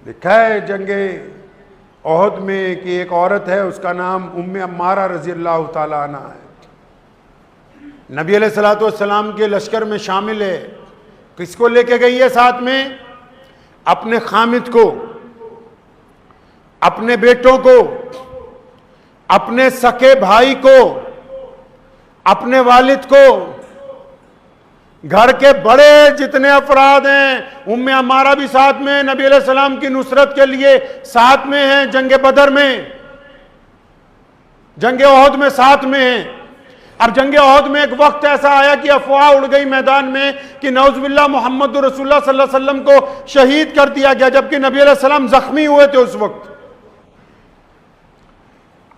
लिखा है जंगे ओहद में कि एक औरत है, उसका नाम उम्मे अम्मारा रजी अल्लाह ताला अन्हा है। नबी अलैहिस्सलातु वस्सलाम के लश्कर में शामिल है। किसको लेके गई है साथ में? अपने खामिद को, अपने बेटों को, अपने सके भाई को, अपने वालिद को, घर के बड़े जितने अफराद हैं। उम्मे अम्मारा भी साथ में, नबी अलैहिस्सलाम की नुसरत के लिए साथ में हैं, जंगे बदर में, जंगे ओहद में साथ में हैं। अब जंगे ओहद में एक वक्त ऐसा आया कि अफवाह उड़ गई मैदान में कि नौजुबिल्लाह मोहम्मद रसूलुल्लाह सल्लल्लाहु अलैहि वसल्लम को शहीद कर दिया गया, जबकि नबी अलैहिस्सलाम जख्मी हुए थे उस वक्त।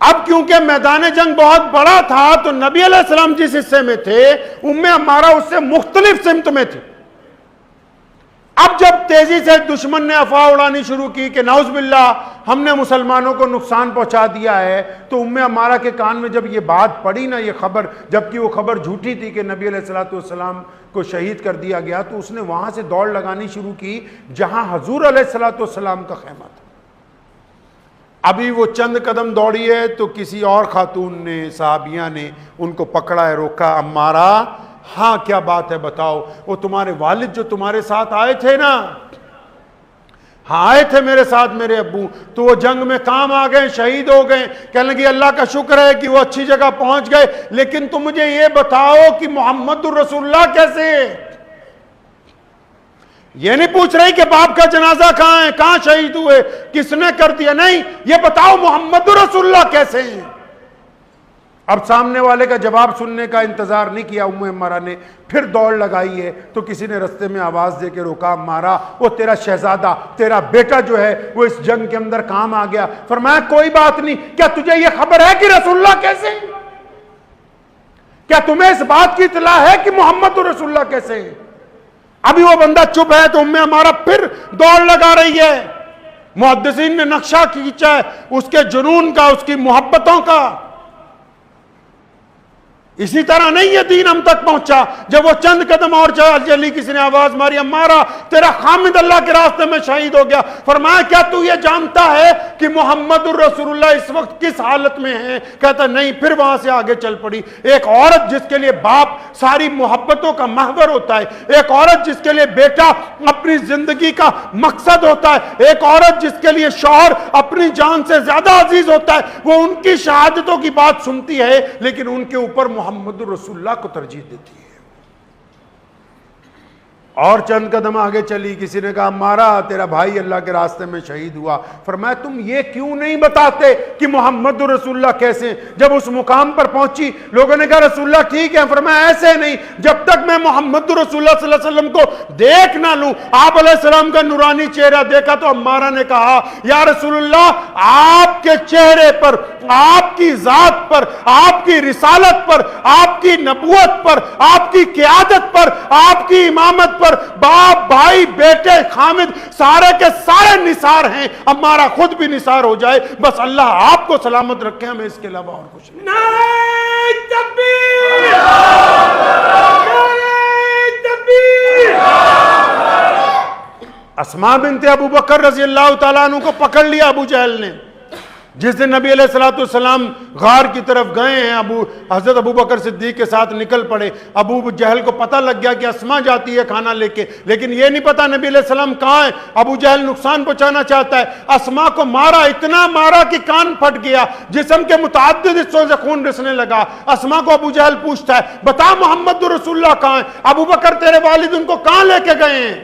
अब क्योंकि मैदान जंग बहुत बड़ा था तो नबी अलैहिस्सलाम जिस हिस्से में थे, उम्मे अम्मारा उससे मुख्तलिफ सिमत में थे। अब जब तेजी से दुश्मन ने अफवाह उड़ानी शुरू की कि नाउज़ुबिल्लाह हमने मुसलमानों को नुकसान पहुंचा दिया है, तो उम्मे अम्मारा के कान में जब ये बात पड़ी ना, ये खबर, जबकि वो खबर झूठी थी कि नबी अलैहिस्सलाम को शहीद कर दिया गया, तो उसने वहां से दौड़ लगानी शुरू की जहां हजूर अलैहिस्सलाम का खेमा था। अभी वो चंद कदम दौड़ी है तो किसी और खातून ने, साहबिया ने उनको पकड़ा है, रोका। अम्मारा, हाँ क्या बात है बताओ, वो तुम्हारे वालिद जो तुम्हारे साथ आए थे ना, हाँ आए थे मेरे साथ मेरे अब्बू, तो वो जंग में काम आ गए, शहीद हो गए। कहने लगी अल्लाह का शुक्र है कि वो अच्छी जगह पहुंच गए, लेकिन तुम मुझे ये बताओ कि मोहम्मदुर रसूलुल्लाह कैसे है? ये नहीं पूछ रही कि बाप का जनाजा कहां है, कहां शहीद हुए, किसने कर दिया, नहीं, ये बताओ मोहम्मदुर रसूलुल्लाह कैसे हैं? अब सामने वाले का जवाब सुनने का इंतजार नहीं किया उम्मे अम्मारा ने, फिर दौड़ लगाई है। तो किसी ने रास्ते में आवाज दे के रोका, अम्मारा वो तेरा शहजादा, तेरा बेटा जो है वो इस जंग के अंदर काम आ गया। फरमाया कोई बात नहीं, क्या तुझे ये खबर है कि रसूलुल्लाह कैसे हैं? क्या तुम्हें इस बात की इत्तला है कि मोहम्मदुर रसूलुल्लाह कैसे हैं? अभी वो बंदा चुप है तो उम्मे अम्मारा फिर दौड़ लगा रही है। मुहद्दिसीन ने नक्शा खींचा है उसके जुनून का, उसकी मोहब्बतों का। इसी तरह नहीं ये दीन हम तक पहुंचा। जब वो चंद कदम और चली, किसी ने आवाज मारी, अम्मारा तेरा खामिद अल्लाह के रास्ते में शहीद हो गया। फरमाया क्या तू ये जानता है कि मोहम्मदुर रसूलुल्लाह इस वक्त किस हालत में है? कहता नहीं। फिर वहां से आगे चल पड़ी। एक औरत जिसके लिए बाप सारी मोहब्बतों का महवर होता है, एक औरत जिसके लिए बेटा अपनी जिंदगी का मकसद होता है, एक औरत जिसके लिए शौहर अपनी जान से ज्यादा अजीज होता है, वो उनकी शहादतों की बात सुनती है लेकिन उनके ऊपर मोहम्मदुर रसूलुल्लाह को तरजीह देती है। और चंद कदम आगे चली, किसी ने कहा अम्मारा तेरा भाई अल्लाह के रास्ते में शहीद हुआ। फरमाया तुम ये क्यों नहीं बताते कि मोहम्मदुर रसूलुल्लाह कैसे? जब उस मुकाम पर पहुंची, लोगों ने कहा रसूलुल्लाह ठीक है। फरमाया ऐसे नहीं, जब तक मैं मोहम्मदुर रसूलुल्लाह सल्लल्लाहु अलैहि वसल्लम को देख ना लूं। आप अलैहिस्सलाम का नूरानी चेहरा देखा तो अम्मारा ने कहा या रसूलुल्लाह, आपके चेहरे पर, आपकी जात पर, आपकी रिसालत पर, आपकी नबूवत पर, आपकी क़ियादत पर, आपकी इमामत पर बाप, भाई, बेटे, खामिद सारे के सारे निसार हैं। अम्मारा खुद भी निसार हो जाए, बस अल्लाह आपको सलामत रखे, हमें इसके अलावा और कुछ नहीं। नारे तकबीर, नारे तकबीर। अस्मा बिन्ते अबू बकर रज़ी अल्लाह तआला अन्हु को पकड़ लिया अबू जहल ने। जिस दिन नबी अलैहिस्सलाम गार की तरफ गए हैं, हजरत अबू बकर सिद्दीक के साथ निकल पड़े। अबू जहल को पता लग गया कि अस्मा जाती है खाना लेके, लेकिन ये नहीं पता नबी अलैहिस्सलाम कहाँ है। अबू जहल नुकसान पहुंचाना चाहता है, अस्मा को मारा, इतना मारा कि कान फट गया, जिस्म के मुताद्दिद हिस्सों से खून रिसने लगा। अस्मा को अबू जहल पूछता है बता मोहम्मदुर रसूलुल्लाह कहाँ है? अबू बकर तेरे वालिद उनको कहाँ लेके गए हैं?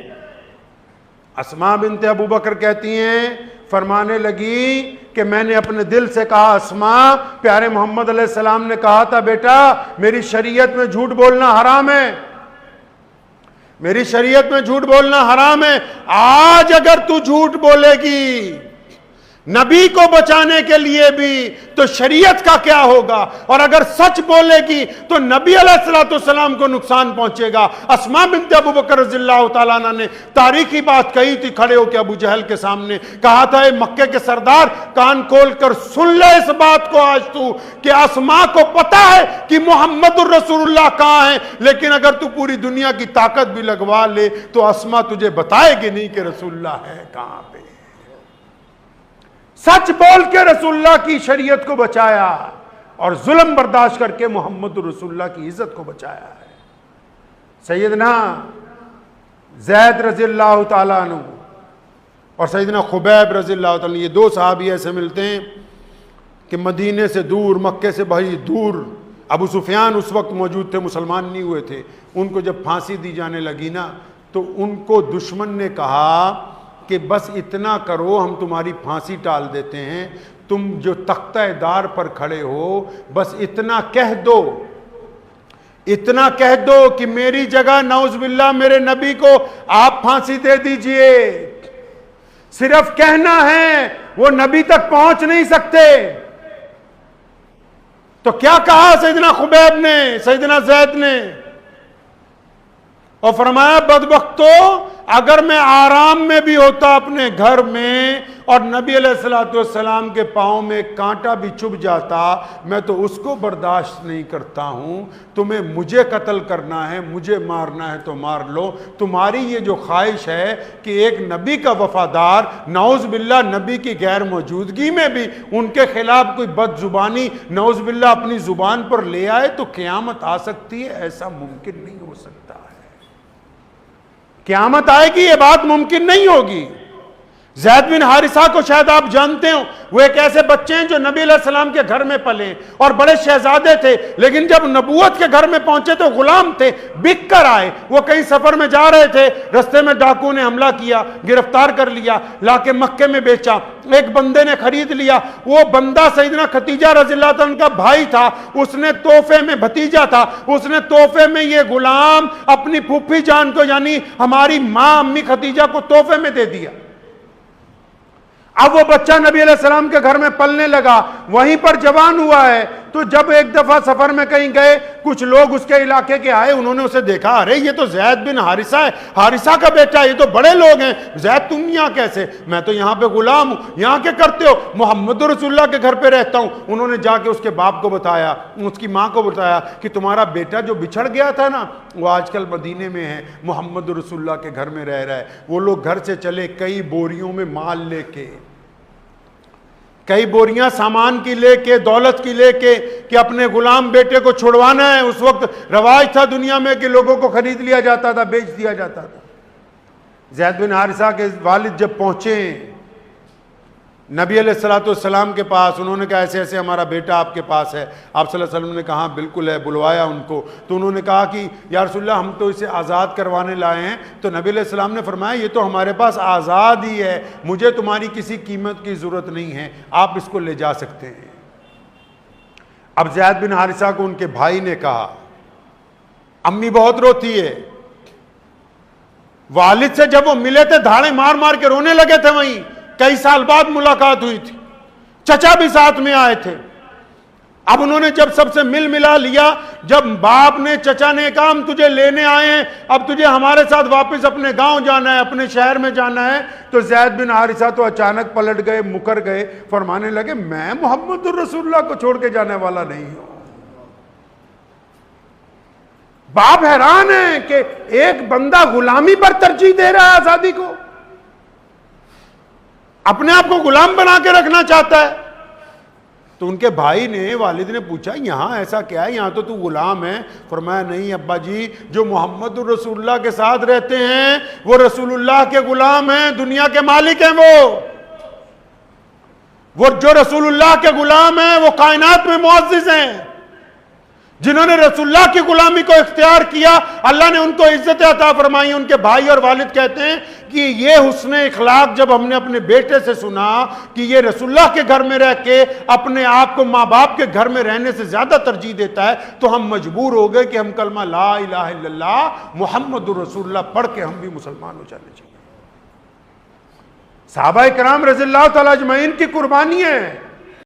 अस्मा बिन्ते अबू बकर कहती हैं, फरमाने लगी कि मैंने अपने दिल से कहा अस्मा, प्यारे मोहम्मद अलैहिस्सलाम ने कहा था बेटा मेरी शरीयत में झूठ बोलना हराम है, मेरी शरीयत में झूठ बोलना हराम है। आज अगर तू झूठ बोलेगी नबी को बचाने के लिए भी तो शरीयत का क्या होगा, और अगर सच बोलेगी तो नबी अलैहिस्सलाम को नुकसान पहुंचेगा। अस्मा बिन्त अबू बकर रज़ियल्लाहु तआला अन्हा ने तारीखी बात कही थी खड़े होकर अबू जहल के सामने। कहा था मक्के के सरदार कान खोल कर सुन ले इस बात को आज तू, कि अस्मा को पता है कि मोहम्मदुर रसूलुल्लाह कहाँ है, लेकिन अगर तू पूरी दुनिया की ताकत भी लगवा ले तो अस्मा तुझे बताएगी नहीं कि रसूलुल्लाह है कहाँ पे। सच बोल के रसूलुल्लाह की शरीयत को बचाया और जुल्म बर्दाश्त करके मोहम्मद रसूलुल्लाह की इज्जत को बचाया है। सैयदना ज़ैद रज़ियल्लाहु ताला अन्हु और सैयदना खुबैब रज़ियल्लाहु ताला, ये दो सहाबी ऐसे मिलते हैं कि मदीने से दूर, मक्के से बड़ी दूर, अबू सुफियान उस वक्त मौजूद थे, मुसलमान नहीं हुए थे। उनको जब फांसी दी जाने लगी ना, तो उनको दुश्मन ने कहा कि बस इतना करो, हम तुम्हारी फांसी टाल देते हैं, तुम जो तख्ता-ए-दार पर खड़े हो बस इतना कह दो, इतना कह दो कि मेरी जगह नौज़-बिल्लाह मेरे नबी को आप फांसी दे दीजिए। सिर्फ कहना है, वो नबी तक पहुंच नहीं सकते। तो क्या कहा सैयदना खुबैब ने, सैयदना ज़ैद ने, और फरमाया बदबख्तो, अगर मैं आराम में भी होता अपने घर में और नबी अलैहिस्सलाम के पांव में कांटा भी चुभ जाता, मैं तो उसको बर्दाश्त नहीं करता हूं। तुम्हें मुझे कत्ल करना है, मुझे मारना है तो मार लो। तुम्हारी ये जो ख्वाहिश है कि एक नबी का वफादार नौज़ बिल्लाह नबी की गैर मौजूदगी में भी उनके खिलाफ कोई बदजुबानी नौज़ बिल्लाह अपनी जुबान पर ले आए तो क़यामत आ सकती है, ऐसा मुमकिन नहीं हो सकता है। क़यामत आएगी, ये बात मुमकिन नहीं होगी। ज़ैद बिन हारिसा को शायद आप जानते हो, वो एक ऐसे बच्चे हैं जो नबी अलैहिस्सलाम के घर में पले और बड़े शहजादे थे, लेकिन जब नबूवत के घर में पहुंचे तो गुलाम थे, बिक कर आए। वो कहीं सफर में जा रहे थे, रास्ते में डाकू ने हमला किया, गिरफ्तार कर लिया, लाके मक्के में बेचा। एक बंदे ने खरीद लिया, वो बंदा सैयदना खदीजा रज़ियल्लाहु अन्हा का भाई था, उसने तोहफे में, भतीजा था, उसने तोहफे में ये गुलाम अपनी फूफी जान को, यानी हमारी माँ अम्मी खदीजा को तोहफे में दे दिया। अब वो बच्चा नबी अलैहिस्सलाम के घर में पलने लगा, वहीं पर जवान हुआ है। तो जब एक दफा सफर में कहीं गए, कुछ लोग उसके इलाके के आए, उन्होंने उसे देखा, अरे ये तो ज़ैद बिन हारिसा है, हारिसा का बेटा, ये तो बड़े लोग हैं, ज़ैद तुम यहाँ कैसे? मैं तो यहाँ पे गुलाम हूँ। यहाँ के करते हो? मोहम्मद रसूलुल्लाह के घर पे रहता हूँ। उन्होंने जाके उसके बाप को बताया, उसकी माँ को बताया कि तुम्हारा बेटा जो बिछड़ गया था ना, वो आजकल मदीने में है, मोहम्मद रसूलुल्लाह के घर में रह रहा है। वो लोग घर से चले कई बोरियों में माल लेके, कई बोरियां सामान की लेके, दौलत की लेके, कि अपने गुलाम बेटे को छुड़वाना है। उस वक्त रवाज था दुनिया में कि लोगों को खरीद लिया जाता था, बेच दिया जाता था। ज़ैद बिन हारिसा के वालिद जब पहुंचे नबी अलैहिस्सलाम के पास, उन्होंने कहा ऐसे ऐसे हमारा बेटा आपके पास है। आप सल्लल्लाहु अलैहि वसल्लम ने कहा बिल्कुल है, बुलवाया उनको। तो उन्होंने कहा कि या रसूलल्लाह, हम तो इसे आज़ाद करवाने लाए हैं। तो नबी अलैहिस्सलाम ने फरमाया ये तो हमारे पास आज़ाद ही है, मुझे तुम्हारी किसी कीमत की ज़रूरत नहीं है, आप इसको ले जा सकते हैं। अब ज़ैद बिन हारिसा को उनके भाई ने कहा, अम्मी बहुत रोती है। वालिद से जब वो मिले थे, धाड़े मार मार के रोने लगे थे। वहीं कई साल बाद मुलाकात हुई थी, चचा भी साथ में आए थे। अब उन्होंने जब सबसे मिल मिला लिया, जब बाप ने, चचा ने कहा हम तुझे लेने आए हैं, अब तुझे हमारे साथ वापस अपने गांव जाना है, अपने शहर में जाना है, तो ज़ैद बिन हारिसा तो अचानक पलट गए, मुकर गए, फरमाने लगे मैं मोहम्मद रसूलुल्लाह को छोड़ के जाने वाला नहीं हूं। बाप हैरान है कि एक बंदा गुलामी पर तरजीह दे रहा है, आजादी को, अपने आप को गुलाम बना के रखना चाहता है। तो उनके भाई ने, वालिद ने पूछा यहां ऐसा क्या है, यहां तो तू गुलाम है। फरमाया नहीं अब्बा जी, जो मोहम्मद रसूलुल्लाह के साथ रहते हैं वो रसूलुल्लाह के गुलाम हैं, दुनिया के मालिक हैं। वो जो रसूलुल्लाह के गुलाम हैं वो कायनात में मुअज़्ज़िज़ हैं। जिन्होंने रसूलुल्लाह की गुलामी को इख्तियार किया, अल्लाह ने उनको इज्जत अता फरमाई। उनके भाई और वालिद कहते हैं कि ये हुस्ने इखलाक जब हमने अपने बेटे से सुना कि ये रसूलुल्लाह के घर में रह के अपने आप को माँ बाप के घर में रहने से ज्यादा तरजीह देता है, तो हम मजबूर हो गए कि हम कलमा ला इलाहा इल्लल्लाह मुहम्मदुर रसूलुल्लाह पढ़ के हम भी मुसलमान हो जाने चाहिए। सहाबा किराम रज़ियल्लाहु तआला अजमईन की कुर्बानी है।